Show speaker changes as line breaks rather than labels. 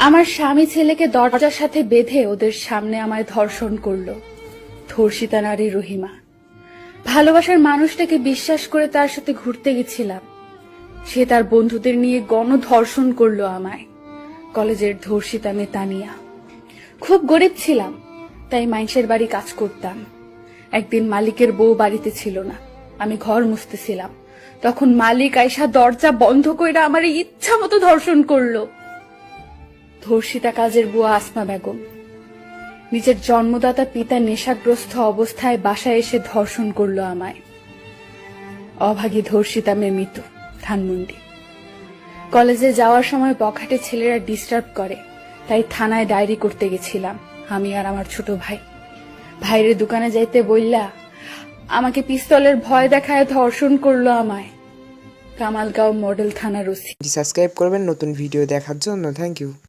আমার স্বামী ছেলেকে দরজার সাথে বেঁধে ওদের সামনে আমায় ধর্ষণ করলো। ধর্ষিতা নারী রহিমা। ভালোবাসার মানুষটাকে বিশ্বাস করে তার সাথে ঘুরতে গেছিলাম, সে তার বন্ধুদের নিয়ে গণধর্ষণ করলো আমায়। কলেজের ধর্ষিতা মেয়ে তানিয়া। খুব গরিব ছিলাম, তাই মাইনসের বাড়ি কাজ করতাম। একদিন মালিকের বউ বাড়িতে ছিল না, আমি ঘর মুছতেছিলাম, তখন মালিক আইসা দরজা বন্ধ কইরা আমার ইচ্ছা মতো ধর্ষণ করলো। ধর্ষিতা কাজের বুয়া আসমা বেগম। নিজের জন্মদাতা পিতা নেশাগ্রস্ত অবস্থায় বাসায় এসে ধর্ষণ করলো আমায়। অভাগী ধর্ষিতা মেয়ে মিতু, ধানমন্ডি। কলেজে যাওয়ার সময় বখাটে ছেলেরা ডিস্টার্ব করে, তাই থানায় ডায়েরি করতে গেছিলাম আমি আর আমার ছোট ভাই। ভাইরে দোকানে যাইতে বললা আমাকে পিস্তলের ভয় দেখায় ধর্ষণ করলো আমায়। কামালগাঁও মডেল থানার ওসি।
সাবস্ক্রাইব করবেন নতুন ভিডিও দেখার জন্য। Thank you.